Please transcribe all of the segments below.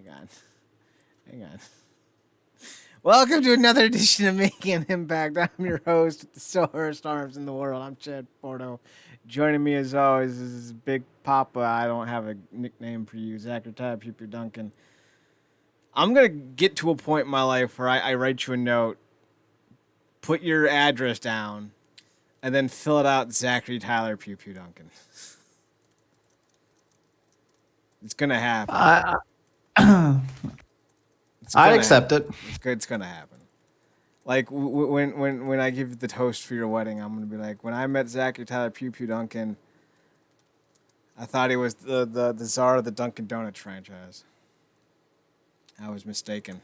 on. Hang on. Welcome to another edition of Making an Impact. I'm your host with the sourest arms in the world. I'm Chad Porto. Joining me as always is Big Papa. I don't have a nickname for you. Zachary Tyler, Pew Pew Duncan. I'm going to get to a point in my life where I write you a note, put your address down, and then fill it out Zachary Tyler, Pew Pew Duncan. It's going to happen. I'd accept it. It's going to happen. Like when I give the toast for your wedding, I'm gonna be like, when I met Zachary Tyler Pew Pew Duncan, I thought he was the czar of the Dunkin' Donuts franchise. I was mistaken.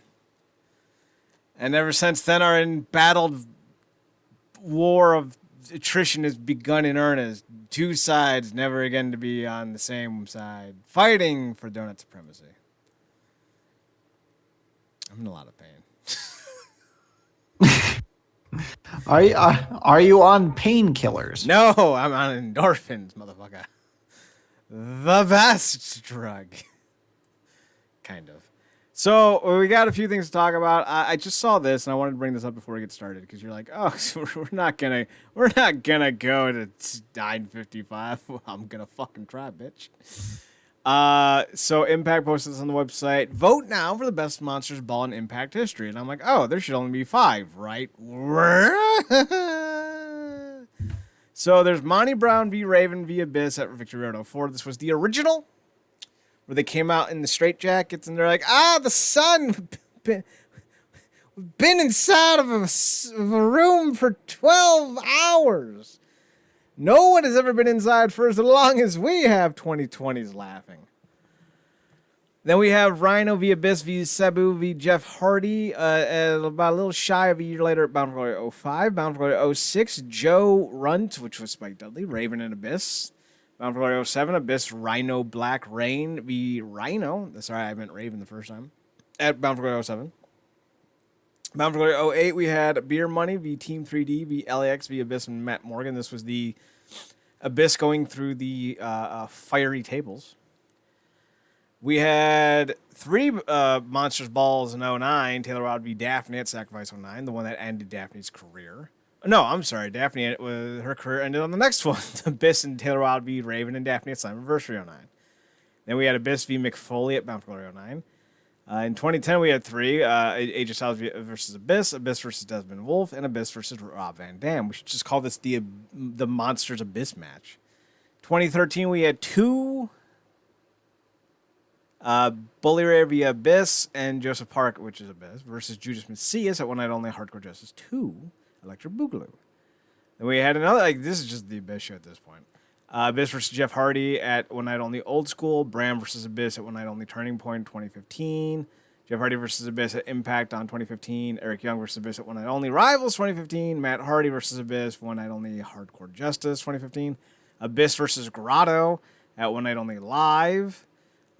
And ever since then, our embattled war of attrition has begun in earnest. Two sides never again to be on the same side, fighting for donut supremacy. I'm in a lot of pain. Are you on painkillers? No, I'm on endorphins, motherfucker. The best drug. Kind of. So we got a few things to talk about. I just saw this, and I wanted to bring this up before we get started because you're like, oh, so we're not gonna go to 9:55. Well, I'm gonna fucking try, bitch. So Impact posted this on the website. Vote now for the best Monsters Ball in Impact history. And I'm like, oh, there should only be 5, right? So there's Monty Brown v. Raven v. Abyss at Victory Road 04. This was the original, where they came out in the straitjackets and they're like, the sun. We've been inside of a room for 12 hours. No one has ever been inside for as long as we have. 2020's laughing. Then we have Rhino v. Abyss v. Sabu v. Jeff Hardy. About a little shy of a year later at Bound for Glory 05. Bound for Glory 06, Joe Runt, which was Spike Dudley, Raven and Abyss. Bound for Glory 07, Abyss, Rhino, Black Rain v. Rhino. Sorry, I meant Raven the first time. At Bound for Glory 07. Bound for Glory 08, we had Beer Money v. Team 3D v. LAX v. Abyss and Matt Morgan. This was the Abyss going through the fiery tables. We had 3 Monsters Balls in 09. Taylor Wilde v. Daphne at Sacrifice 09, the one that ended Daphne's career. No, I'm sorry. Daphne, her career ended on the next one. Abyss and Taylor Wilde v. Raven and Daphne at Slammiversary 09. Then we had Abyss v. McFoley at Bound for Glory 09. In 2010, we had 3. AJ Styles versus Abyss, Abyss versus Desmond Wolfe, and Abyss versus Rob Van Dam. We should just call this the Monsters Abyss match. 2013, we had 2. Bully Ray via Abyss and Joseph Park, which is Abyss, versus Judas Messias at One Night Only Hardcore Justice 2, Electra Boogaloo. Then we had another, this is just the Abyss show at this point. Abyss versus Jeff Hardy at One Night Only Old School. Bram versus Abyss at One Night Only Turning Point 2015. Jeff Hardy versus Abyss at Impact on 2015. Eric Young versus Abyss at One Night Only Rivals 2015. Matt Hardy versus Abyss, One Night Only Hardcore Justice 2015. Abyss versus Grotto at One Night Only Live.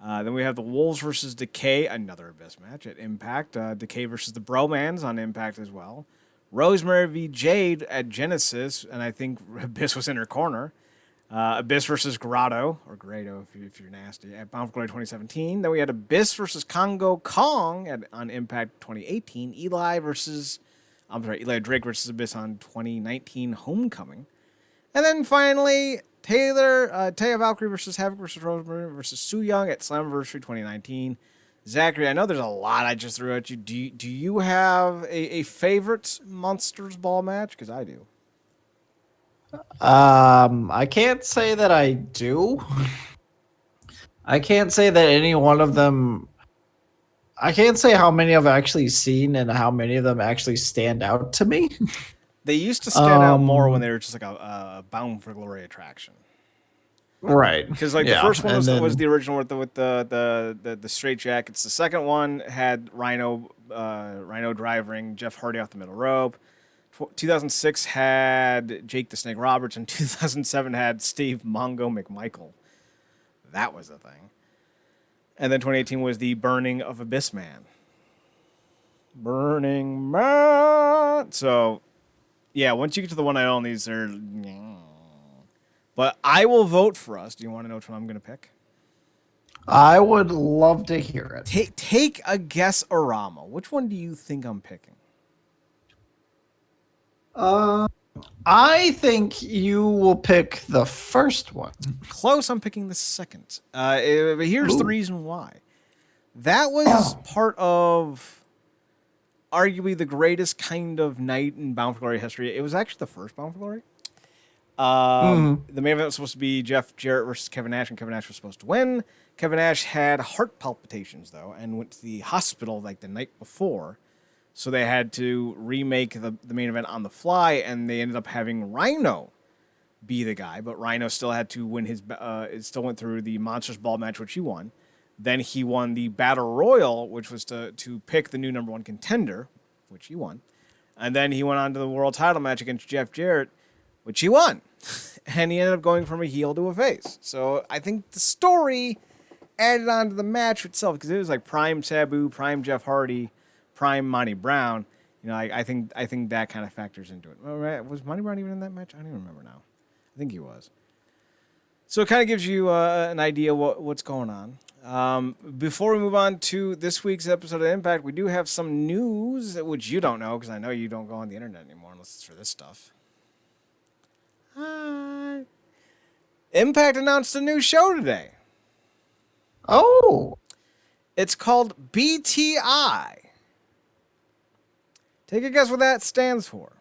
Then we have the Wolves versus Decay, another Abyss match at Impact. Decay versus the Bromans on Impact as well. Rosemary v. Jade at Genesis, and I think Abyss was in her corner. Abyss versus Grotto, or Grado if you're nasty, at Bound for Glory 2017. Then we had Abyss versus Congo Kong on Impact 2018. Eli Drake versus Abyss on 2019 Homecoming. And then finally, Taya Valkyrie versus Havoc versus Rosemary versus Su Yung at Slammiversary 2019. Zachary, I know there's a lot I just threw at you. Do you have a favorite Monsters Ball match? Because I do. I can't say that I do. I can't say that any one of them. I can't say how many I've actually seen and how many of them actually stand out to me. They used to stand out more when they were just like a Bound for Glory attraction. Right. Because the first one was the original with the straight jackets. The second one had Rhino driving Jeff Hardy off the middle rope. 2006 had Jake the Snake Roberts, and 2007 had Steve Mongo McMichael. That was the thing. And then 2018 was the Burning of Abyss Man. Burning Man. So, yeah, once you get to the one I own, these are... But I will vote for us. Do you want to know which one I'm going to pick? I would love to hear it. Take a guess, Arama. Which one do you think I'm picking? I think you will pick the first one. Close. I'm picking the second. But here's the Ooh. reason why. That was part of arguably the greatest kind of night in Bound for Glory history. It was actually the first Bound for Glory. The main event was supposed to be Jeff Jarrett versus Kevin Nash, and Kevin Nash was supposed to win. Kevin Nash had heart palpitations, though, and went to the hospital like the night before. So they had to remake the main event on the fly, and they ended up having Rhino be the guy. But Rhino still had to win his. It still went through the Monsters Ball match, which he won. Then he won the Battle Royal, which was to pick the new number one contender, which he won. And then he went on to the world title match against Jeff Jarrett, which he won. And he ended up going from a heel to a face. So I think the story added on to the match itself, because it was like prime Sabu, prime Jeff Hardy, prime Monty Brown. You know, I think that kind of factors into it. Was Monty Brown even in that match? I don't even remember now. I think he was. So it kind of gives you an idea what's going on. Before we move on to this week's episode of Impact, we do have some news, which you don't know, because I know you don't go on the internet anymore unless it's for this stuff. Impact announced a new show today. Oh. It's called BTI. Take a guess what that stands for.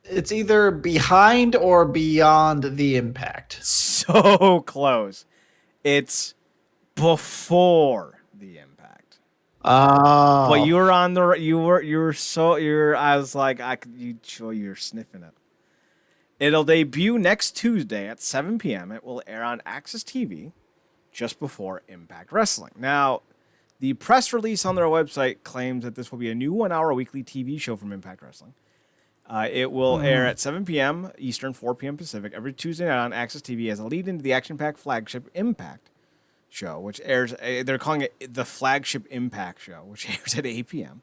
It's either behind or beyond the Impact. So close. It's before the Impact. Oh. But you were on the I was like, you're sniffing it. It'll debut next Tuesday at 7 p.m. It will air on Access TV just before Impact Wrestling. Now, the press release on their website claims that this will be a new 1 hour weekly TV show from Impact Wrestling. It will air at 7 p.m. Eastern, 4 p.m. Pacific every Tuesday night on Access TV as a lead into the action-packed flagship Impact show, which airs. They're calling it the flagship Impact show, which airs at 8 p.m.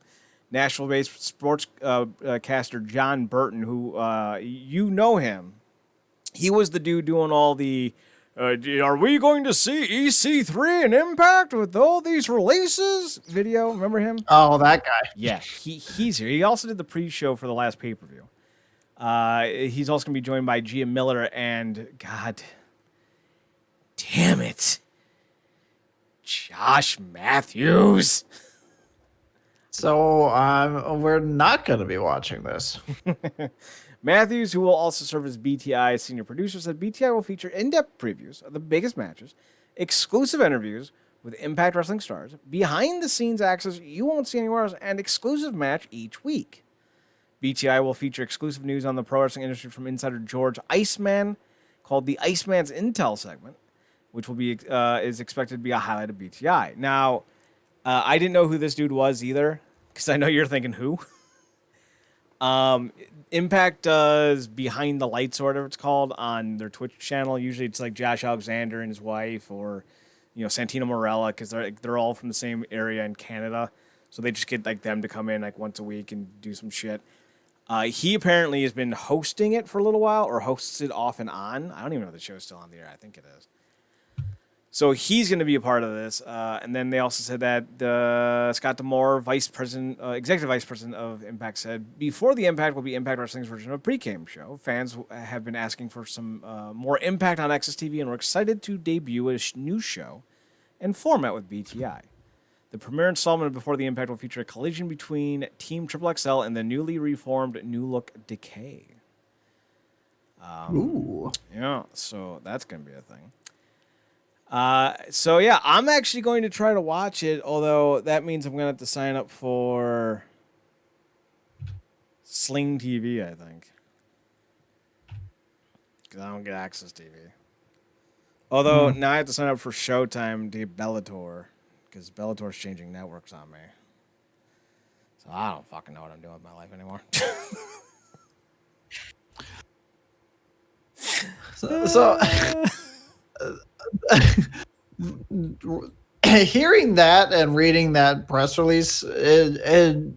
Nashville-based sportscaster John Burton, who you know him. He was the dude doing all the. Are we going to see EC3 and Impact with all these releases? Video, remember him? Oh, that guy. Yeah, he's here. He also did the pre-show for the last pay-per-view. He's also going to be joined by Gia Miller and, God damn it, Josh Matthews. So we're not going to be watching this. Matthews, who will also serve as BTI senior producer, said BTI will feature in-depth previews of the biggest matches, exclusive interviews with Impact Wrestling stars, behind-the-scenes access you won't see anywhere else, and exclusive match each week. BTI will feature exclusive news on the pro wrestling industry from insider George Iceman, called the Iceman's Intel segment, which will be is expected to be a highlight of BTI. Now, I didn't know who this dude was either, because I know you're thinking who. Impact does Behind the Lights, or whatever it's called, on their Twitch channel. Usually it's like Josh Alexander and his wife, or Santino Marella, because they're all from the same area in Canada. So they just get like them to come in like once a week and do some shit. He apparently has been hosting it for a little while, or hosts it off and on. I don't even know if the show's still on the air. I think it is. So he's going to be a part of this. And then they also said that Scott D'Amore, executive vice president of Impact, said before the Impact will be Impact Wrestling's version of a pre-game show. Fans have been asking for some more Impact on Access TV, and we're excited to debut a new show and format with BTI. The premiere installment before the Impact will feature a collision between Team XXL and the newly reformed New Look Decay. Ooh. Yeah, so that's going to be a thing. So yeah, I'm actually going to try to watch it, although that means I'm going to have to sign up for Sling TV, I think. Because I don't get Access TV. Although now I have to sign up for Showtime to get Bellator, because Bellator's changing networks on me. So I don't fucking know what I'm doing with my life anymore. Hearing that and reading that press release, it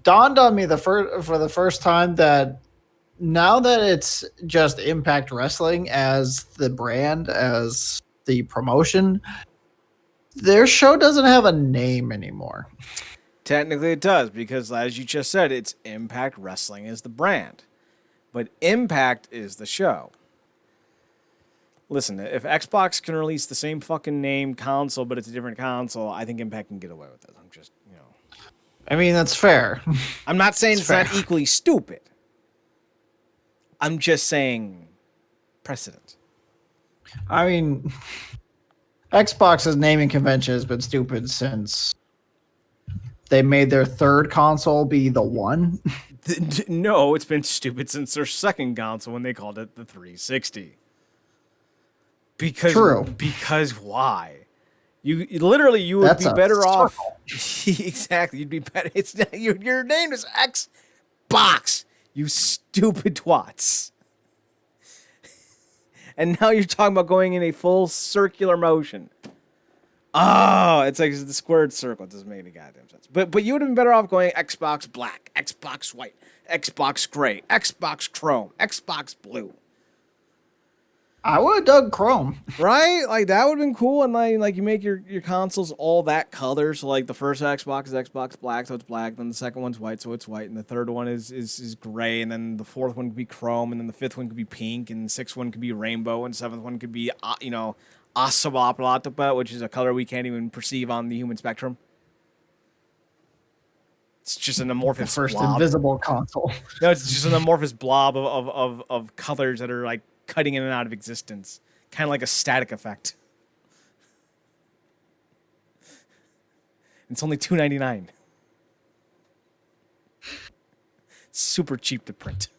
dawned on me for the first time that now that it's just Impact Wrestling as the brand, as the promotion, their show doesn't have a name anymore. Technically, it does because, as you just said, it's Impact Wrestling is the brand, but Impact is the show. Listen, if Xbox can release the same fucking name console, but it's a different console, I think Impact can get away with it. I'm just, I mean, that's fair. I'm not saying it's fair. not equally stupid. I'm just saying precedent. I mean, Xbox's naming convention has been stupid since they made their third console be the one. No, it's been stupid since their second console when they called it the 360. Because True. Because why? You literally you would That's be a better off. circle. Exactly, you'd be better. It's your name is Xbox. You stupid twats. And now you're talking about going in a full circular motion. Oh, it's like the squared circle. It doesn't make any goddamn sense. But you would have been better off going Xbox Black, Xbox White, Xbox Gray, Xbox Chrome, Xbox Blue. I would have dug Chrome. Right? Like that would have been cool. And like you make your consoles all that color. So like the first Xbox is Xbox Black, so it's black. Then the second one's white, so it's white. And the third one is gray. And then the fourth one could be chrome. And then the fifth one could be pink. And the sixth one could be rainbow. And the seventh one could be Asawapalatopa, which is a color we can't even perceive on the human spectrum. It's just an amorphous The first blob. invisible console. No, it's just an amorphous blob of colors that are like cutting in and out of existence. Kind of like a static effect. It's only $2.99. Super cheap to print.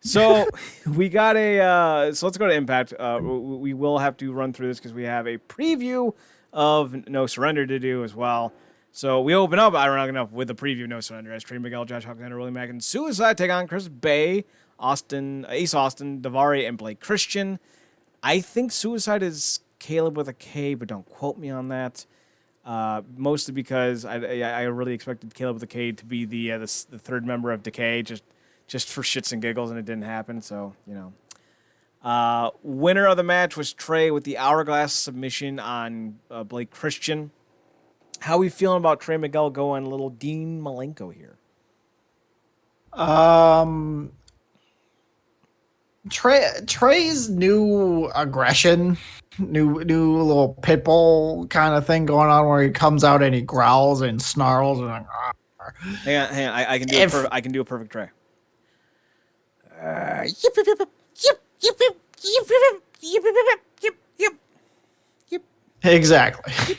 So we got so let's go to Impact. We will have to run through this because we have a preview of No Surrender to do as well. So we open up, ironically enough, with a preview of No Surrender as Trey Miguel, Josh Alexander, Willie Mack, and Suicide take on Chris Bay, Ace Austin, Davari, and Blake Christian. I think Suicide is Caleb with a K, but don't quote me on that. Mostly because I really expected Caleb with a K to be the third member of Decay, just for shits and giggles, and it didn't happen. So winner of the match was Trey with the Hourglass submission on Blake Christian. How are we feeling about Trey Miguel going a little Dean Malenko here? Trey's new aggression, new little pit bull kind of thing going on where he comes out and he growls and snarls and like, Hang on. I can do a perfect Trey. Exactly.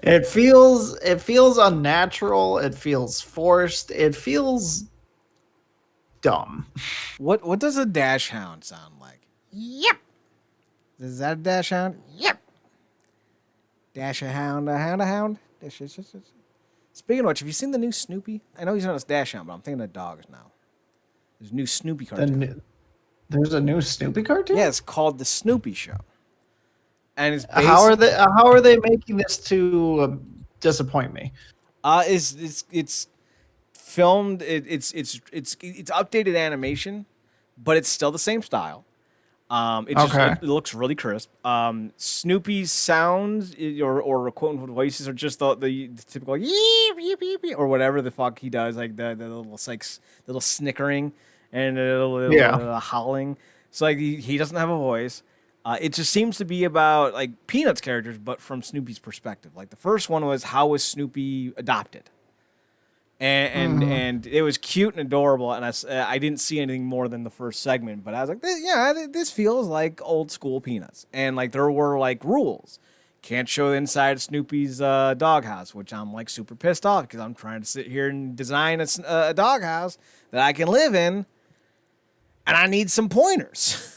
It feels unnatural. It feels forced. It feels dumb. What does a dash hound sound like? Yep. Is that a dash hound? Yep. Dash a hound, a hound, a hound. Speaking of which, have you seen the new Snoopy? I know he's not a dash hound, but I'm thinking of dogs now. There's a new Snoopy cartoon. There's a new Snoopy cartoon? Yeah, it's called The Snoopy Show. And it's How are they making this to disappoint me? It's filmed. It's updated animation, but it's still the same style. It looks really crisp. Snoopy's sounds or quote unquote voices are just the typical yeep, yeep, yeep, yeep, or whatever the fuck he does, like the little snickering and a little howling. So like he doesn't have a voice. It just seems to be about like Peanuts characters, but from Snoopy's perspective. Like the first one was how was Snoopy adopted, and it was cute and adorable, and I didn't see anything more than the first segment, but I was like, this feels like old school Peanuts, and like there were like rules. Can't show the inside of Snoopy's doghouse, which I'm like super pissed off because I'm trying to sit here and design a doghouse that I can live in, and I need some pointers.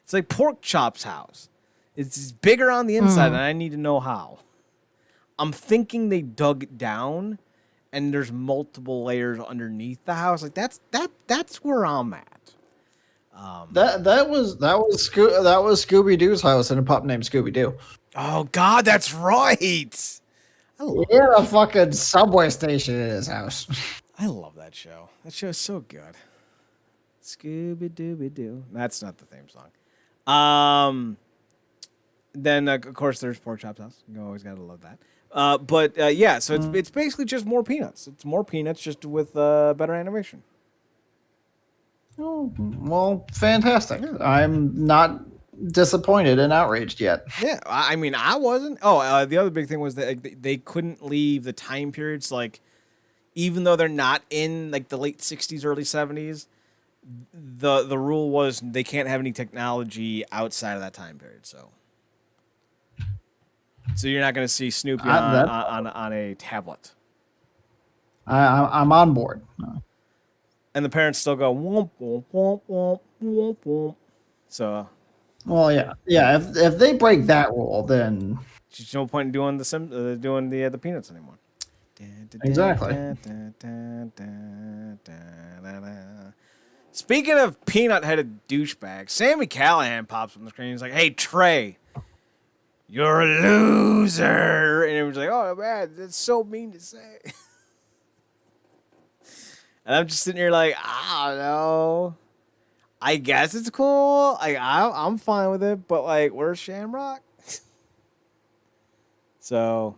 It's like Pork Chop's house. It's bigger on the inside, and I need to know how. I'm thinking they dug it down, and there's multiple layers underneath the house. Like that's where I'm at. That was Scooby Doo's house in a pup named Scooby Doo. Oh God, that's right. He had a fucking subway station in his house. I love that show. That show is so good. Scooby Dooby Doo. That's not the theme song. Then of course there's Pork Chop's house. You always gotta love that. But yeah, so it's basically just more Peanuts. It's more Peanuts just with better animation. Oh, well, fantastic. I'm not disappointed and outraged yet. Yeah, I mean, I wasn't. Oh, the other big thing was that like, they couldn't leave the time periods. Like, even though they're not in like the late '60s, early '70s, the rule was they can't have any technology outside of that time period. So you're not going to see Snoopy on a tablet. I'm on board. And the parents still go womp womp womp womp womp womp. So. Well, yeah. If they break that rule, then there's no point in doing the Peanuts anymore. Exactly. Speaking of peanut-headed douchebags, Sammy Callahan pops on the screen. He's like, "Hey Trey, you're a loser," and everyone's like, "Oh man, that's so mean to say." And I'm just sitting here like, I don't know. I guess it's cool. I'm fine with it, but like, where's Shamrock? So,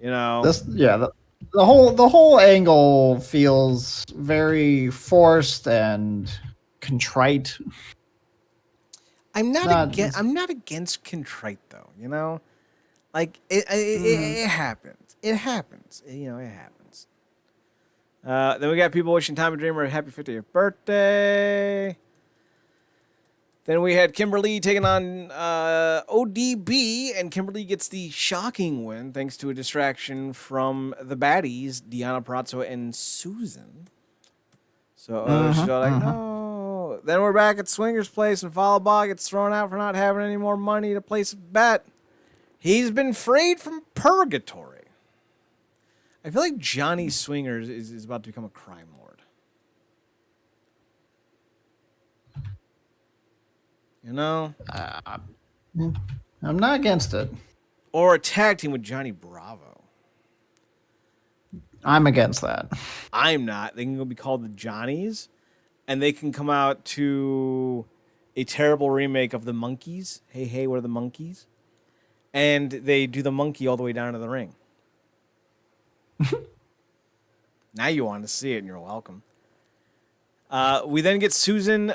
the whole angle feels very forced and contrite. I'm not against contrite though. Like it happens. It happens. It happens. Then we got people wishing Tommy Dreamer a happy 50th birthday. Then we had Kimberly taking on ODB, and Kimberly gets the shocking win thanks to a distraction from the baddies, Deonna Purrazzo and Susan. So she's all like, no. Then we're back at Swinger's place, and Fallah Bahh gets thrown out for not having any more money to place a bet. He's been freed from purgatory. I feel like Johnny Swinger is about to become a crime lord. I'm not against it. Or a tag team with Johnny Bravo. I'm against that. I'm not. They can go be called the Johnnies, and they can come out to a terrible remake of the Monkees. Hey, hey, we're the Monkees. And they do the monkey all the way down to the ring. Now you want to see it, and you're welcome. We then get Susan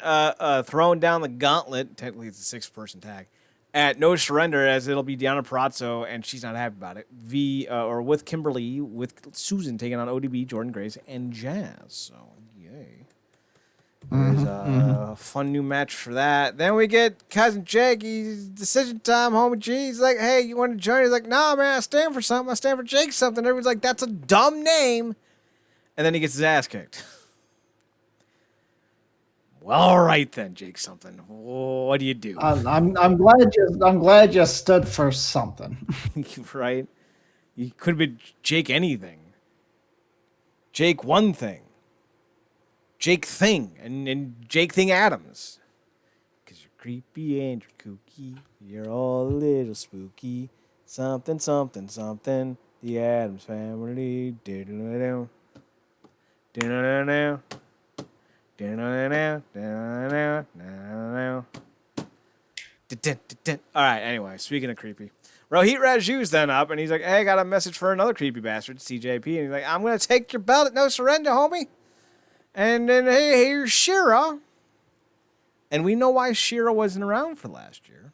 throwing down the gauntlet. Technically, it's a 6-person tag at No Surrender, as it'll be Deonna Purrazzo, and she's not happy about it. With Kimberly, with Susan taking on ODB, Jordan Grace, and Jazz. So, yay. There's a fun new match for that. Then we get Cousin Jake. He's decision time, homie G. He's like, hey, you want to join? He's like, nah, man, I stand for something. I stand for Jake something. Everyone's like, that's a dumb name. And then he gets his ass kicked. Well, all right then, Jake something. What do you do? I'm glad you stood for something. Right? You could have been Jake anything. Jake one thing. Jake Thing and Jake Thing Adams. Because you're creepy and you're kooky. You're all a little spooky. Something, something, something. The Adams Family. Do-do-do-do. Do-do-do-do. All right, anyway, speaking of creepy. Rohit Raju's then up, and he's like, hey, I got a message for another creepy bastard, CJP. And he's like, I'm going to take your belt at No Surrender, homie. And then, hey, here's Shira. And we know why Shira wasn't around for last year.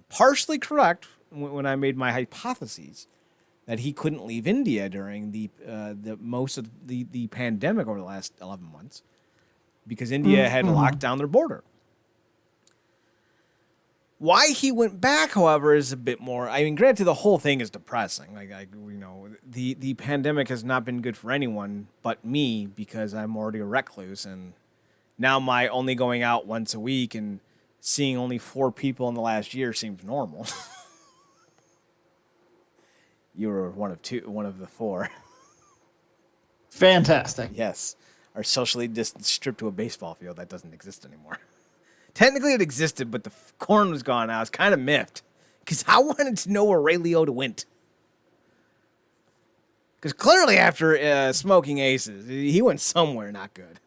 Partially correct when I made my hypotheses that he couldn't leave India during the most of the pandemic over the last 11 months because India had locked down their border. Why he went back, however, is a bit more. I mean, granted, the whole thing is depressing. The pandemic has not been good for anyone but me because I'm already a recluse, and now my only going out once a week and seeing only 4 people in the last year seems normal. You were one of the 4. Fantastic. Yes, our socially distanced trip to a baseball field that doesn't exist anymore. Technically, it existed, but the corn was gone. I was kind of miffed because I wanted to know where Ray Liotta went. Because clearly, after Smoking Aces, he went somewhere not good.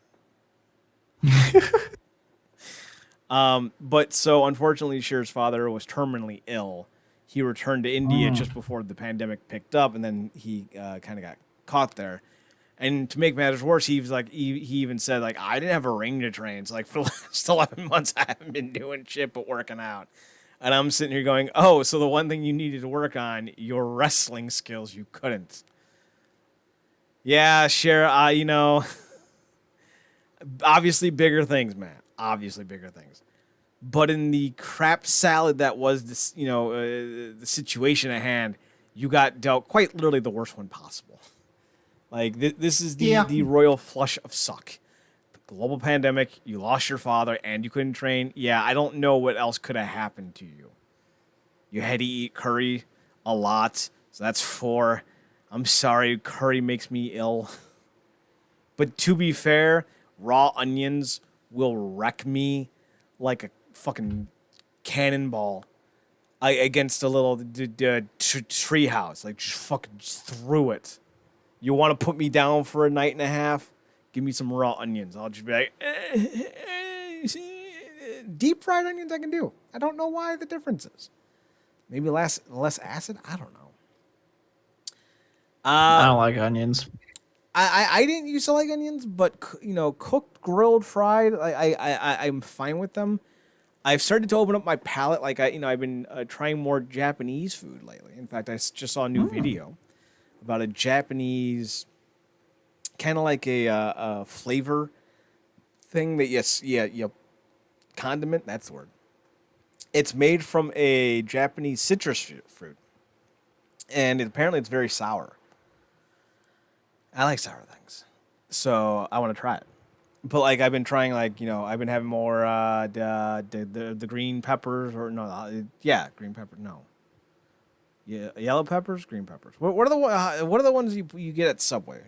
But so unfortunately, Cher's father was terminally ill. He returned to India just before the pandemic picked up, and then he kind of got caught there. And to make matters worse, he was like, he even said like, I didn't have a ring to train. So like for the last 11 months, I haven't been doing shit but working out. And I'm sitting here going, oh, so the one thing you needed to work on, your wrestling skills, you couldn't. Yeah, Cher, obviously bigger things, man. Obviously bigger things. But in the crap salad that was this, the situation at hand, you got dealt quite literally the worst one possible. Like this is the royal flush of suck. Global pandemic, you lost your father, and you couldn't train. Yeah, I don't know what else could have happened to you. You had to eat curry a lot, so that's 4. I'm sorry, curry makes me ill. But to be fair, raw onions will wreck me like a fucking cannonball against a little tree house. Like, just fucking through it. You want to put me down for a night and a half? Give me some raw onions. I'll just be like, deep fried onions I can do. I don't know why the difference is. Maybe less acid? I don't know. I don't like onions. I didn't used to like onions, but cooked, grilled, fried, I'm fine with them. I've started to open up my palate. Like I've been trying more Japanese food lately. In fact, I just saw a new video about a Japanese kind of like a flavor thing that you condiment. That's the word. It's made from a Japanese citrus fruit, and apparently it's very sour. I like sour things, so I want to try it. But like I've been trying, I've been having more the green peppers green pepper. No, yeah, yellow peppers, green peppers. What are the ones you get at Subway?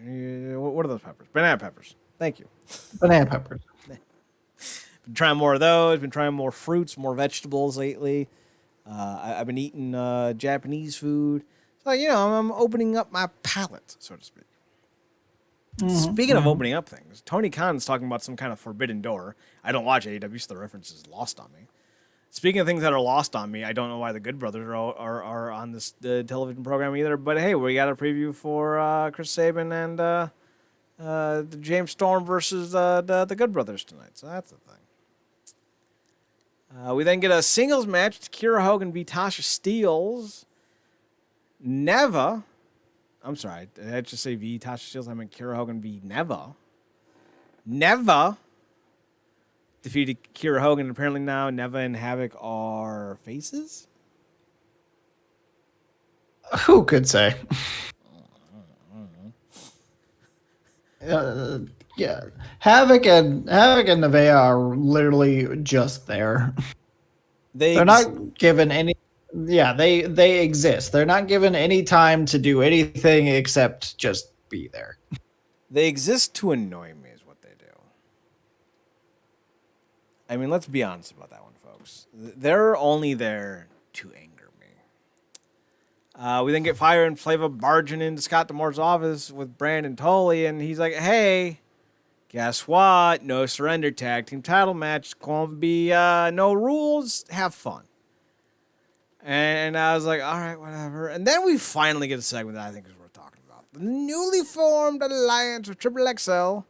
What are those peppers? Banana peppers. Thank you. Banana peppers. Been trying more of those. Been trying more fruits, more vegetables lately. I've been eating Japanese food. So I'm opening up my palate, so to speak. Speaking of opening up things, Tony Khan's talking about some kind of forbidden door. I don't watch AEW, so the reference is lost on me. Speaking of things that are lost on me, I don't know why the Good Brothers are on this television program either. But hey, we got a preview for Chris Sabin and the James Storm versus the Good Brothers tonight. So that's the thing. We then get a singles match: Kiera Hogan v. Tasha Steelz. Neva. I'm sorry, did I just say v. Tasha Steelz? I meant Kiera Hogan v. Neva. Neva defeated Kiera Hogan. Apparently now Neva and Havoc are faces? Who could say? Yeah, Havoc and Nevaeh are literally just there. They're not given any. Yeah, they exist. They're not given any time to do anything except just be there. They exist to annoy me is what they do. I mean, let's be honest about that one, folks. They're only there to anger me. We then get Fire and Flava barging into Scott D'Amore's office with Brandon Tully, and he's like, hey, guess what? No surrender tag team title match. It's going to be no rules. Have fun. And I was like, all right, whatever. And then we finally get a segment that I think is worth talking about. The newly formed alliance with Triple XL,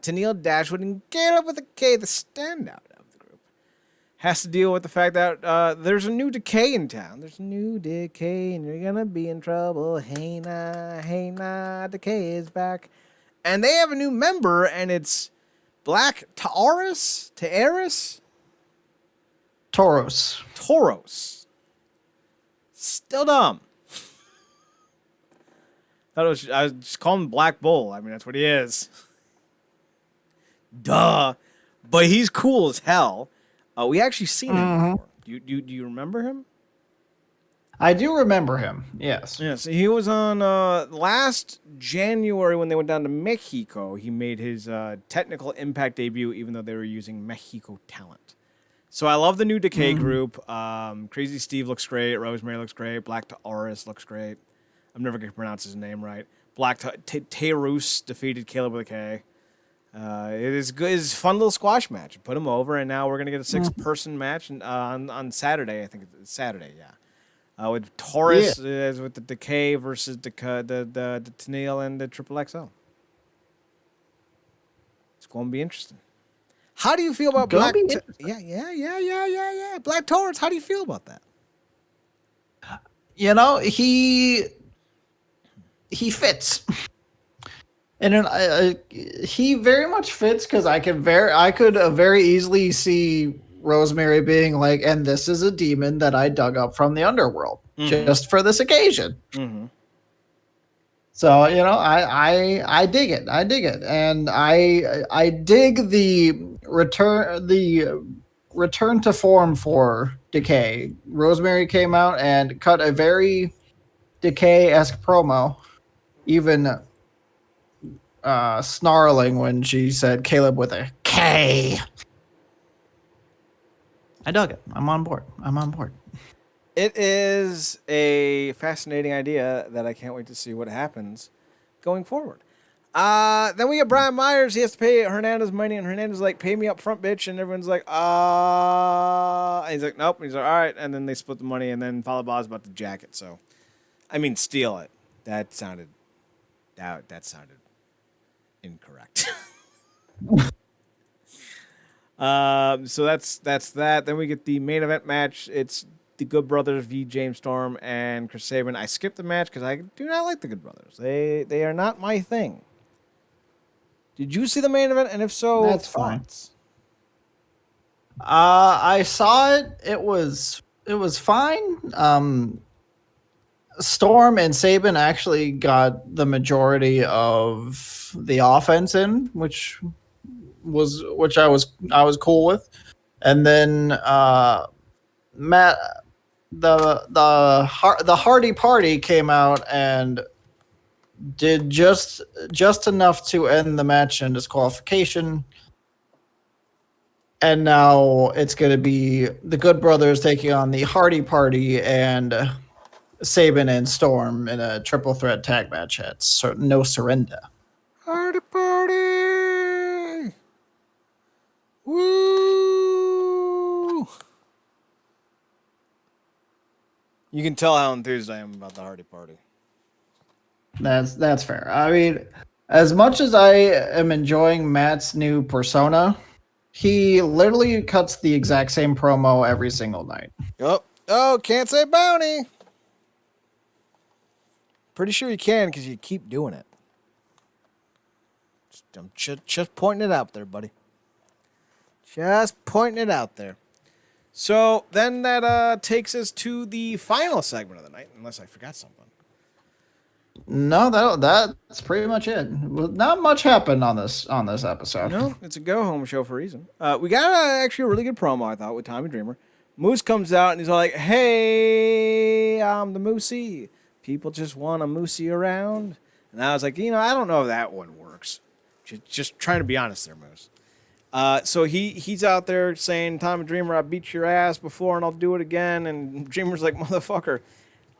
Tennille Dashwood, and Caleb with a K, the standout of the group, has to deal with the fact that there's a new Decay in town. There's a new Decay, and you're going to be in trouble. Hey, nah, Decay is back. And they have a new member, and it's Black Taurus? Toros. Still dumb. I was just calling him Black Bull. I mean, that's what he is. Duh. But he's cool as hell. We actually seen him before. Do you remember him? I do remember him. Yes. Yes. He was on last January when they went down to Mexico. He made his Technical Impact debut, even though they were using Mexico talent. So I love the new Decay group. Crazy Steve looks great. Rosemary looks great. Black Taurus looks great. I'm never going to pronounce his name right. Black Taurus defeated Caleb with a K. It is good. It's a fun little squash match. Put him over, and now we're gonna get a 6-person match on Saturday. I think it's Saturday. Yeah. With Taurus with the Decay versus the Tennille and the Triple XL. It's going to be interesting. How do you feel about Black? Yeah. Black Taurus. How do you feel about that? You know, he fits, and he very much fits because I could very easily see Rosemary being like, and this is a demon that I dug up from the underworld just for this occasion. Mm-hmm. So, you know, I dig it. I dig it. And I dig the return to form for Decay. Rosemary came out and cut a very Decay-esque promo, even snarling when she said Caleb with a K. I dug it. I'm on board. It is a fascinating idea that I can't wait to see what happens going forward. Then we get Brian Myers. He has to pay Hernandez money, and Hernandez is like, pay me up front, bitch. And everyone's like, and he's like, nope. And he's like, all right. And then they split the money, and then Fallah Bahh's about to jack it. So, I mean, steal it. That sounded incorrect. So that's that. Then we get the main event match. It's the Good Brothers v. James Storm and Chris Sabin. I skipped the match because I do not like the Good Brothers. They are not my thing. Did you see the main event? And if so, that's thoughts? Fine. I saw it. It was fine. Storm and Sabin actually got the majority of the offense in, which I was cool with. And then Matt, the Hardy Party came out and did just enough to end the match in disqualification. And now it's going to be the Good Brothers taking on the Hardy Party and Sabin and Storm in a triple threat tag match at No Surrender. Hardy Party! Woo! You can tell how enthused I am about the Hardy Party. That's fair. I mean, as much as I am enjoying Matt's new persona, he literally cuts the exact same promo every single night. Oh, can't say bounty. Pretty sure you can because you keep doing it. I'm just pointing it out there, buddy. Just pointing it out there. So then that takes us to the final segment of the night, unless I forgot something. No, that's pretty much it. Not much happened on this episode. No, it's a go-home show for a reason. We got actually a really good promo, I thought, with Tommy Dreamer. Moose comes out and he's all like, hey, I'm the Moosey. People just want a Moosey around. And I was like, I don't know if that one works. Just trying to be honest there, Moose. So he's out there saying, Tommy Dreamer, I beat your ass before and I'll do it again. And Dreamer's like, motherfucker,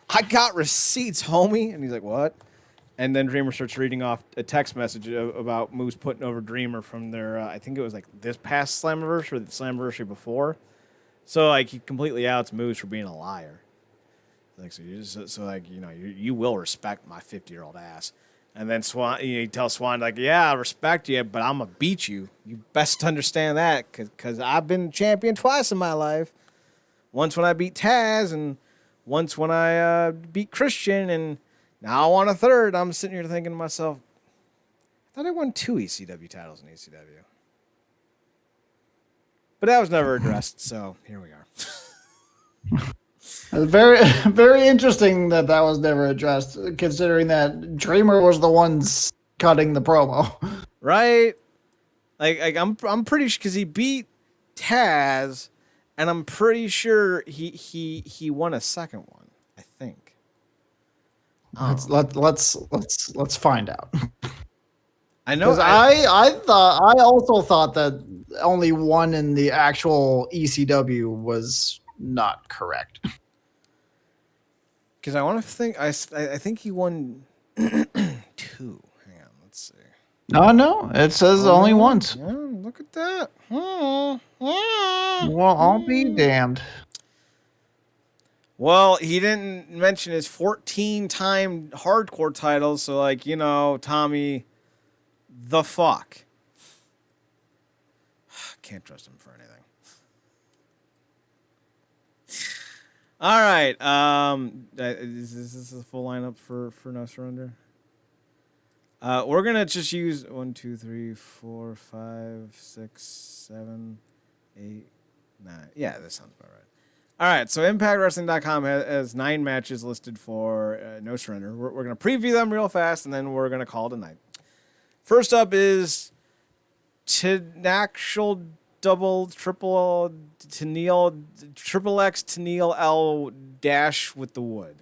I got receipts, homie. And he's like, what? And then Dreamer starts reading off a text message about Moose putting over Dreamer from their, I think it was like this past Slammiversary or the Slammiversary before. So like he completely outs Moose for being a liar. Like you will respect my 50-year-old ass. And then Swan, he tells Swan like, yeah, I respect you, but I'm gonna beat you. You best understand that because I've been champion twice in my life. Once when I beat Taz, and once when I beat Christian, and now I want a third. I'm sitting here thinking to myself, I thought I won 2 ECW titles in ECW. But that was never addressed, so here we are. Very, very interesting that was never addressed, considering that Dreamer was the ones cutting the promo. Right? Like I'm pretty sure because he beat Taz, and I'm pretty sure he won a second one. I think. Let's find out. I know. I also thought that only one in the actual ECW was not correct. Because I want to think, I think he won 2. Hang on, let's see. No, it says only once. Yeah, look at that. Well, I'll be damned. Well, he didn't mention his 14-time hardcore titles, so like, Tommy, the fuck. Can't trust him for anything. All right. Is this a full lineup for No Surrender? We're gonna just use 1, 2, 3, 4, 5, 6, 7, 8, 9. Yeah, that sounds about right. All right, so ImpactWrestling.com has 9 matches listed for No Surrender. We're going to preview them real fast, and then we're going to call it a night. First up is Tinaxial double triple Tennille triple X Tennille L dash with the wood.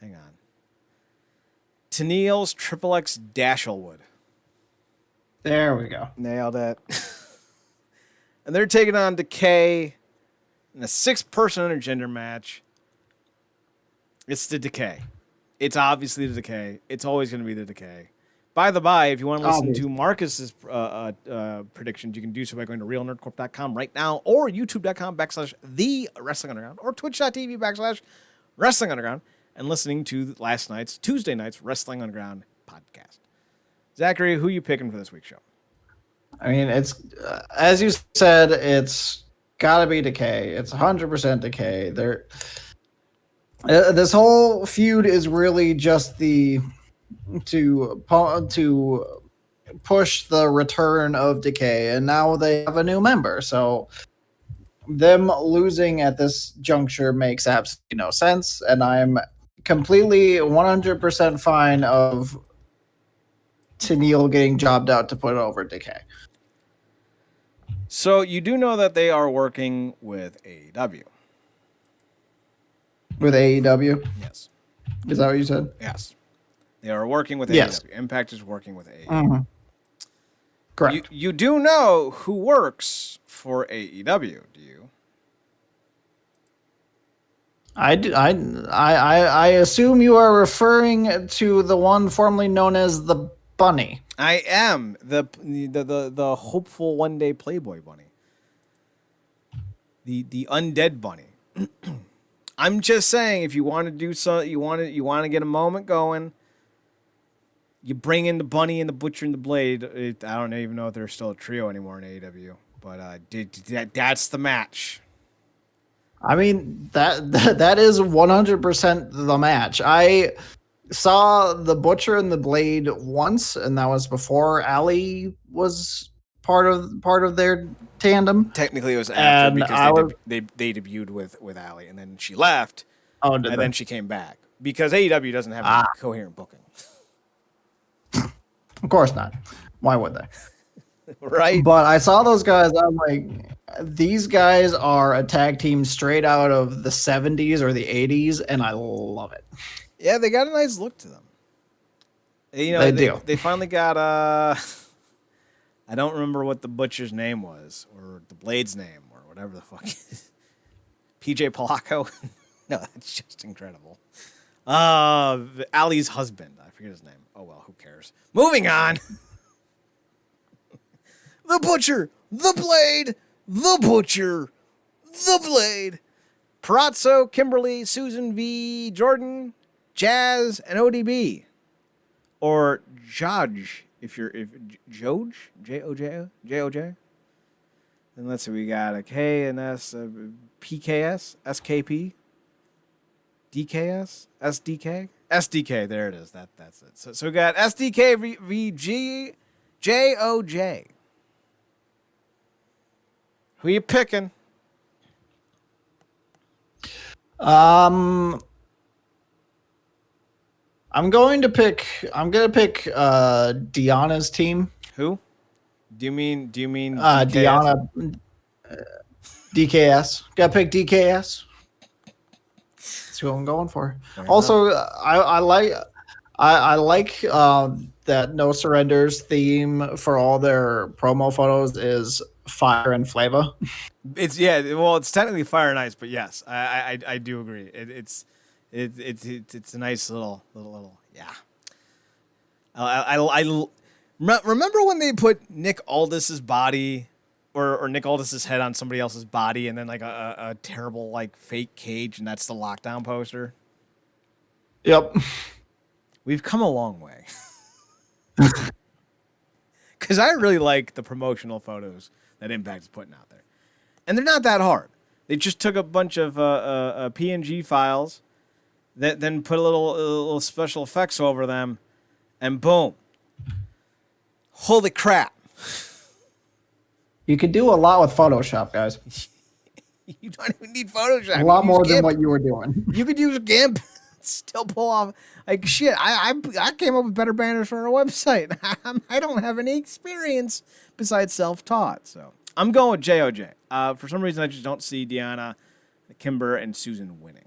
Hang on. Tennille's triple X Dashelwood. There we go. Nailed it. And they're taking on Decay in a 6-person intergender match. It's the Decay. It's obviously the Decay. It's always going to be the Decay. By the by, if you want to listen to Marcus's predictions, you can do so by going to realnerdcorp.com right now, or youtube.com/The Wrestling Underground, or twitch.tv/Wrestling Underground, and listening to Tuesday night's Wrestling Underground podcast. Zachary, who are you picking for this week's show? I mean, it's as you said, it's got to be Decay. It's 100% Decay. This whole feud is really just to push the return of Decay, and now they have a new member. So them losing at this juncture makes absolutely no sense, and I'm completely 100% fine of Tennille getting jobbed out to put over Decay. So you do know that they are working with AEW. With AEW? Yes. Is that what you said? Yes. They are working with yes. AEW. Impact is working with AEW. Mm-hmm. Correct. You do know who works for AEW, do you? I assume you are referring to the one formerly known as the Bunny. I am the hopeful one-day Playboy bunny. The undead bunny. I'm just saying, if you want to do so, you want to get a moment going. You bring in the Bunny and the Butcher and the Blade. I don't even know if they're still a trio anymore in AEW, but that's the match. I mean, that is 100% the match. I saw the Butcher and the Blade once, and that was before Ali was part of their tandem. Technically, it was after, because they debuted with Ali, and then she left. Then she came back because AEW doesn't have a coherent booking. Of course not. Why would they? Right. But I saw those guys. I'm like, these guys are a tag team straight out of the 70s or the 80s, and I love it. Yeah, they got a nice look to them. They do. They finally got I don't remember what the Butcher's name was, or the Blade's name, or whatever the fuck. PJ Polacco. No, that's just incredible. Ali's husband. I forget his name. Oh well, who cares? Moving on. The Butcher, the Blade, the Butcher, the Blade. Perazzo, Kimberly, Susan V, Jordan, Jazz, and ODB. Or Jodge, if Joj, J-O-J. And let's see, we got a K and S, PKS, SKP, DKS, SDK, SDK. There it is. That's it. So we got SDK v JOJ. Who you picking? I'm gonna pick Deanna's team. Who? Do you mean Deanna? DKS. Gotta pick DKS. That's who I'm going for. Also, I like that No Surrender's theme for all their promo photos is fire and flavor. It's technically Fire and Ice, but yes, I do agree. It's a nice little yeah. Remember when they put Nick Aldis's body or Nick Aldis's head on somebody else's body and then like a terrible like fake cage and that's the lockdown poster? Yep. We've come a long way. Because I really like the promotional photos that Impact is putting out there. And they're not that hard. They just took a bunch of PNG files, that then put a little special effects over them, and boom. Holy crap. You could do a lot with Photoshop, guys. You don't even need Photoshop. A lot more than what you were doing. You could use GIMP, still pull off. Like, shit, I came up with better banners for our website. I don't have any experience besides self-taught. So I'm going with JOJ. For some reason, I just don't see Deanna, Kimber, and Susan winning.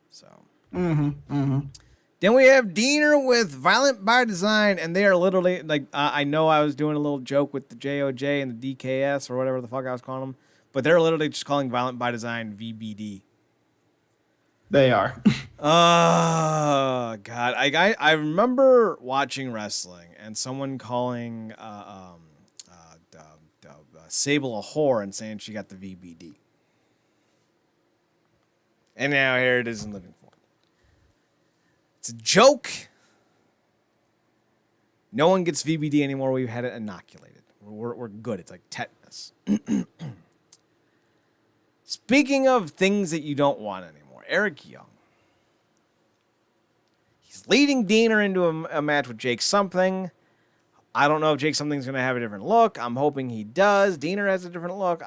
So. Then we have Diener with Violent by Design, and they are literally, like, I know I was doing a little joke with the JOJ and the DKS or whatever the fuck I was calling them, but they're literally just calling Violent by Design VBD. They are. Oh, God. I remember watching wrestling and someone calling Sable a whore and saying she got the VBD. And now here it is in living form. It's a joke. No one gets VBD anymore. We've had it inoculated. We're good. It's like tetanus. Speaking of things that you don't want anymore, Eric Young. He's leading Diener into a match with Jake Something. I don't know if Jake Something's going to have a different look. I'm hoping he does. Diener has a different look.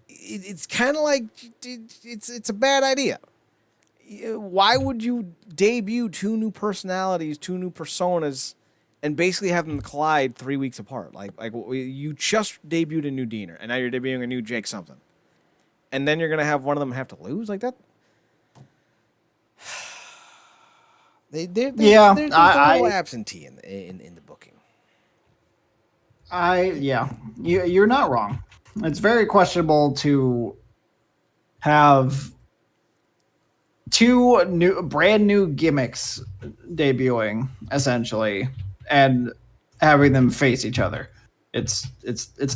It's kind of like it's a bad idea. Why would you debut two new personalities, two new personas, and basically have them collide 3 weeks apart? Like you just debuted a new Diener, and now you're debuting a new Jake Something, and then you're gonna have one of them have to lose like that. There's a little absentee in the booking. You're not wrong. It's very questionable to have two brand new gimmicks debuting essentially and having them face each other. It's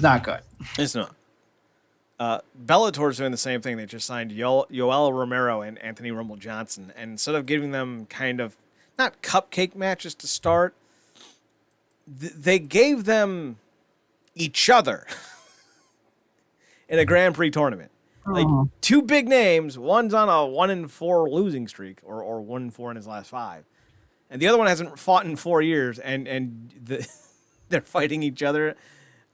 not good. It's not. Bellator's doing the same thing. They just signed Yoel Romero and Anthony Rumble Johnson, and instead of giving them kind of not cupcake matches to start, they gave them each other in a Grand Prix tournament. Like two big names. One's on a 1-4 losing streak, or 1-4 in his last 5, and the other one hasn't fought in 4 years. And they're fighting each other.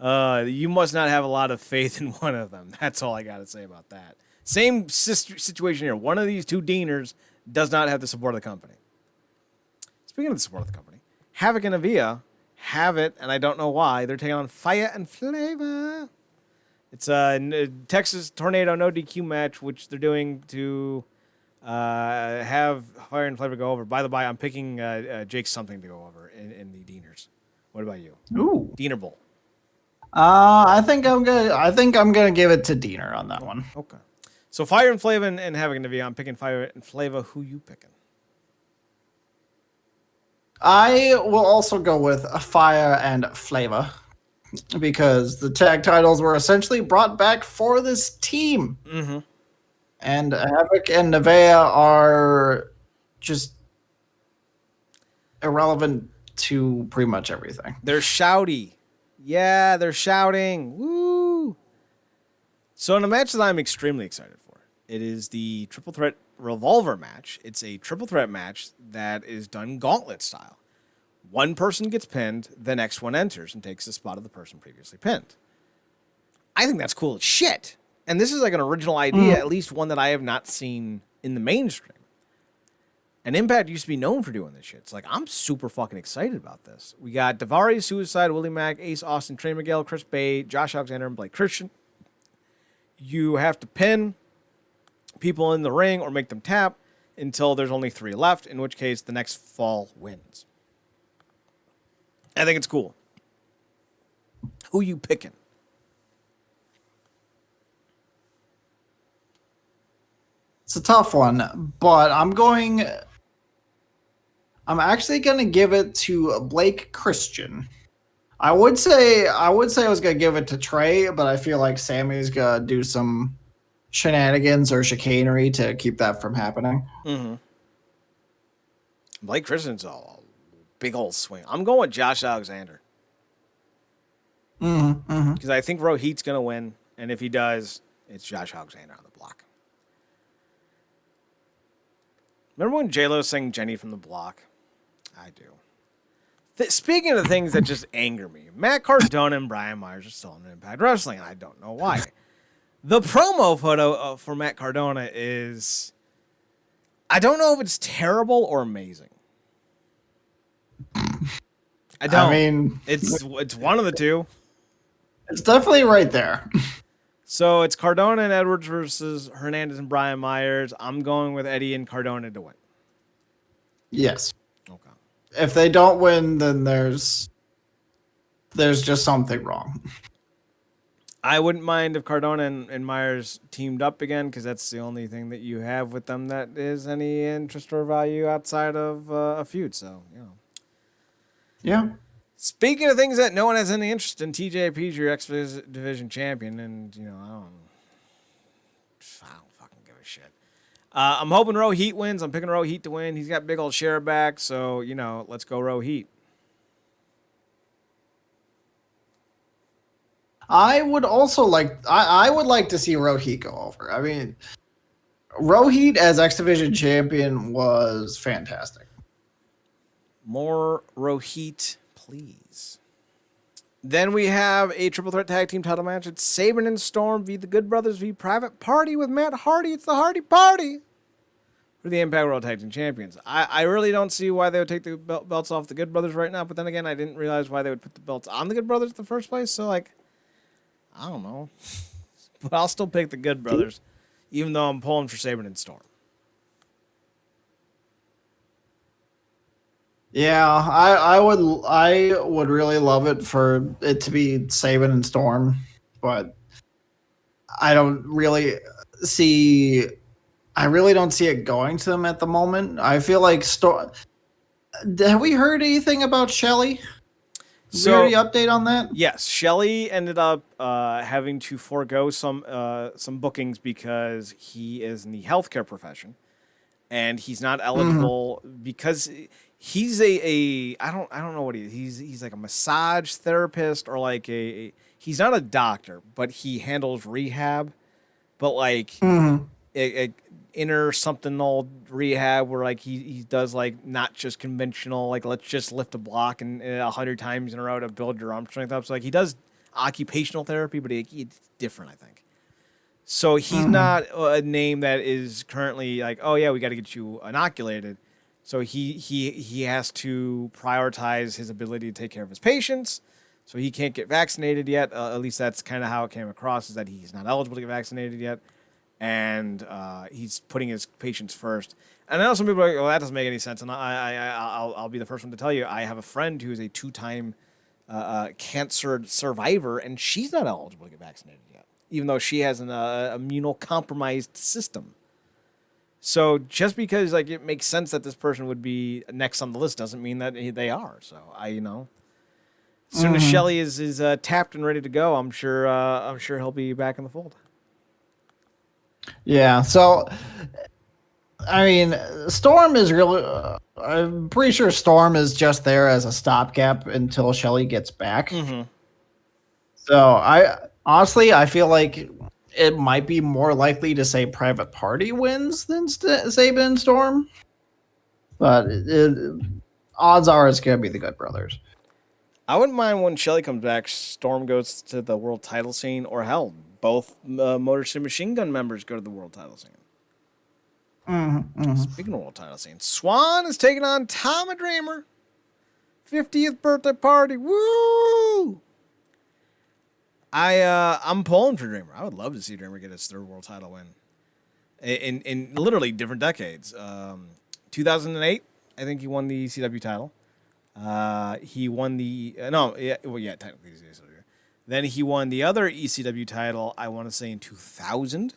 You must not have a lot of faith in one of them. That's all I got to say about that. Same situation here. One of these two Dieners does not have the support of the company. Speaking of the support of the company, Havoc and Avia have it, and I don't know why. They're taking on Fire and Flavor. It's a Texas Tornado no DQ match, which they're doing to have Fire and Flavor go over. By the by, I'm picking Jake Something to go over in the Dieners. What about you? Ooh, Diener Bowl. I think I'm gonna give it to Diener on that one. Okay. So Fire and Flavor and Havoc and Avia. I'm picking Fire and Flavor. Who you picking? I will also go with Fire and Flavor because the tag titles were essentially brought back for this team. Mm-hmm. And Havoc and Nevaeh are just irrelevant to pretty much everything. They're shouty. Yeah, they're shouting. Woo! So in a match that I'm extremely excited for, it is the Triple Threat Revolver match. It's a triple threat match that is done gauntlet style. One person gets pinned, the next one enters and takes the spot of the person previously pinned. I think that's cool as shit. And this is like an original idea, at least one that I have not seen in the mainstream. And Impact used to be known for doing this shit. It's like, I'm super fucking excited about this. We got Daivari, Suicide, Willie Mack, Ace Austin, Trey Miguel, Chris Bay, Josh Alexander, and Blake Christian. You have to pin people in the ring or make them tap until there's only 3 left, in which case the next fall wins. I think it's cool. Who you picking? It's a tough one, but I'm going I'm actually gonna give it to Blake Christian. I would say I was gonna give it to Trey, but I feel like Sammy's gonna do some shenanigans or chicanery to keep that from happening. Mm-hmm. Blake Christian's a big old swing. I'm going with Josh Alexander Mm-hmm. because I think Rohit's going to win. And if he does, it's Josh Alexander on the block. Remember when J-Lo sang Jenny from the Block? I do. Speaking of things that just anger me, Matt Cardona and Brian Myers are still in Impact Wrestling, and I don't know why. The promo photo for Matt Cardona is... I don't know if it's terrible or amazing. I don't. I mean, it's one of the two. it's definitely right there. So it's Cardona and Edwards versus Hernandez and Brian Myers. I'm going with Eddie and Cardona to win. Yes. Okay. If they don't win, then there's just something wrong. I wouldn't mind if Cardona and Myers teamed up again because that's the only thing that you have with them that is any interest or value outside of a feud. So, you know. Yeah. Speaking of things that no one has any interest in, TJP is your X Division champion, and, you know, I don't fucking give a shit. I'm hoping Rohit wins. I'm picking Rohit to win. He's got big old share back, so, you know, let's go Rohit. I would also I would like to see Rohit go over. I mean, Rohit as X Division champion was fantastic. More Rohit, please. Then we have a triple threat tag team title match. It's Sabin and Storm v. the Good Brothers v. Private Party with Matt Hardy. It's the Hardy Party for the Impact World Tag Team Champions. I really don't see why they would take the belts off the Good Brothers right now, but then again, I didn't realize why they would put the belts on the Good Brothers in the first place, so, like, I don't know. But I'll still pick the Good Brothers, even though I'm pulling for Sabin and Storm. Yeah, I would really love it for it to be Sabin and Storm, but I really don't see it going to them at the moment. I feel like Storm. Have we heard anything about Shelly? Is there any update on that? Yes, Shelly ended up having to forego some bookings because he is in the healthcare profession, and he's not eligible because he's I don't know what he is. He's like a massage therapist or like he's not a doctor, but he handles rehab, but like a inner something old rehab where like he does like not just conventional like let's just lift a block and 100 times in a row to build your arm strength up. So like he does occupational therapy, but it's different, I think. So he's not a name that is currently like, oh yeah, we got to get you inoculated. So he has to prioritize his ability to take care of his patients. So he can't get vaccinated yet. At least that's kind of how it came across, is that he's not eligible to get vaccinated yet. And he's putting his patients first. And I know some people are like, well, that doesn't make any sense. And I'll be the first one to tell you, I have a friend who's a 2-time cancer survivor, and she's not eligible to get vaccinated yet, even though she has an immunocompromised system. So just because like it makes sense that this person would be next on the list doesn't mean that they are. So as soon as Shelly is tapped and ready to go, I'm sure he'll be back in the fold. Yeah, so I mean, Storm is really. I'm pretty sure Storm is just there as a stopgap until Shelly gets back. So I feel like it might be more likely to say Private Party wins than Sabin and Storm, but odds are it's gonna be the Good Brothers. I wouldn't mind when Shelly comes back, Storm goes to the world title scene, or hell, both Motor City Machine Gun members go to the world title scene. Speaking of world title scene, Swan is taking on Tommy Dreamer. 50th birthday party. Woo! I'm pulling for Dreamer. I would love to see Dreamer get his third world title win. In literally different decades. 2008, I think he won the ECW title. He won technically. Then he won the other ECW title, I want to say in 2000,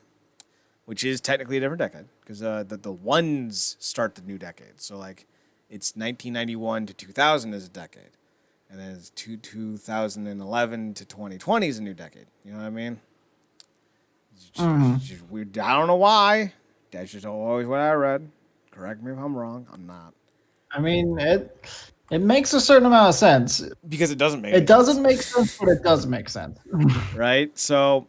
which is technically a different decade because the ones start the new decade. So like it's 1991 to 2000 is a decade. And then it's 2011 to 2020 is a new decade. You know what I mean? It's just weird. I don't know why. That's just always what I read. Correct me if I'm wrong. I'm not. I mean, it makes a certain amount of sense. Because it doesn't make It doesn't make sense, but it does make sense. right? So,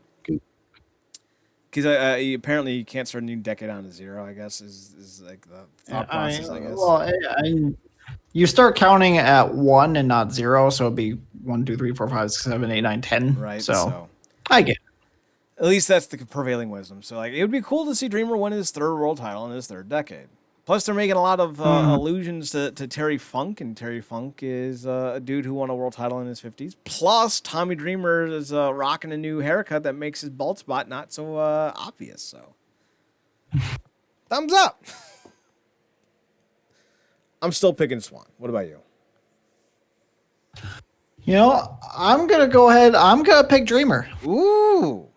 because apparently you can't start a new decade on a zero, I guess, is like the thought process, I guess. Well, you start counting at 1 and not 0, so it'd be 1, 2, 3, 4, 5, 6, 7, 8, 9, 10. Right. So I get it. At least that's the prevailing wisdom. So, like, it would be cool to see Dreamer win his third world title in his third decade. Plus, they're making a lot of allusions to Terry Funk, and Terry Funk is a dude who won a world title in his 50s. Plus, Tommy Dreamer is rocking a new haircut that makes his bald spot not so obvious. So, thumbs up. I'm still picking Swan. What about you? You know, I'm going to go ahead. I'm going to pick Dreamer. Ooh.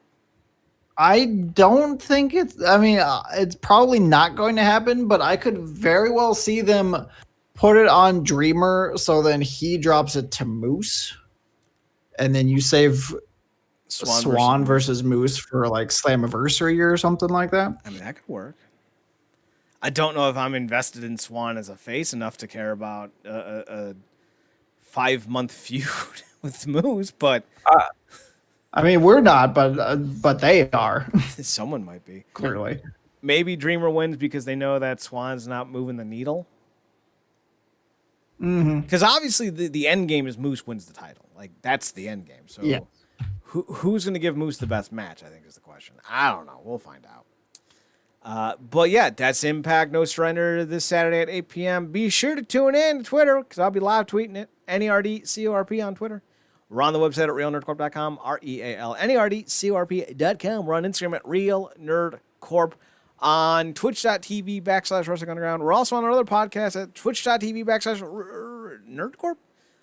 I don't think it's probably not going to happen, but I could very well see them put it on Dreamer so then he drops it to Moose. And then you save Swan versus Moose for like Slammiversary or something like that. I mean, that could work. I don't know if I'm invested in Swan as a face enough to care about a 5-month feud with Moose, but I mean, we're not, but they are. Someone might be. Clearly. Maybe Dreamer wins because they know that Swan's not moving the needle. Because obviously the end game is Moose wins the title. Like, that's the end game. So yeah. Who's going to give Moose the best match, I think, is the question. I don't know. We'll find out. But yeah, that's Impact No Surrender this Saturday at 8 p.m. Be sure to tune in to Twitter because I'll be live tweeting it. NERDCORP on Twitter. We're on the website at realnerdcorp.com, REALNERDCORP.com. We're on Instagram at realnerdcorp. On twitch.tv/Wrestling Underground. We're also on our other podcast at twitch.tv/Nerdcorp.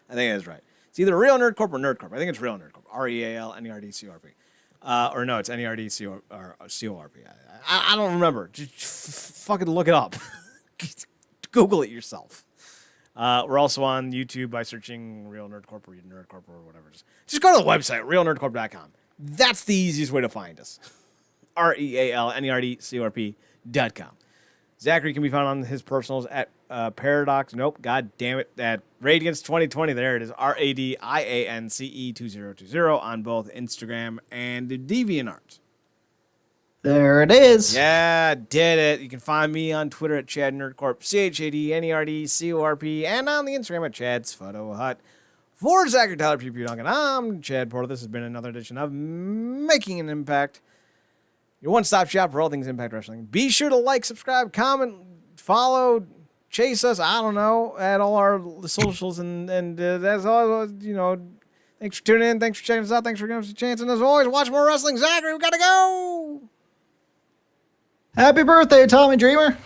I think that is right. It's either Real Nerdcorp or Nerdcorp. I think it's Real Nerdcorp. REALNERDCORP. Or no, it's NERDCORP. I don't remember. Just fucking look it up. Google it yourself. We're also on YouTube by searching Real Nerdcorp or Nerdcorp or whatever. Just go to the website, realnerdcorp.com. That's the easiest way to find us. REALNERDCORP.com. Zachary can be found on his personals at Paradox. Nope, god damn it. At Radiance 2020. There it is. RADIANCE2020 on both Instagram and DeviantArt. There it is. Yeah, did it. You can find me on Twitter at Chad Nerdcorp, CHADNERDCORP, and on the Instagram at Chad's Photo Hut. For Zachary Tyler Pew Duncan, I'm Chad Porter. This has been another edition of Making an Impact, your one-stop shop for all things Impact Wrestling. Be sure to like, subscribe, comment, follow, chase us, I don't know, at all our socials, and that's all, thanks for tuning in, thanks for checking us out, thanks for giving us a chance, and as always, watch more wrestling. Zachary, we gotta go! Happy birthday, Tommy Dreamer.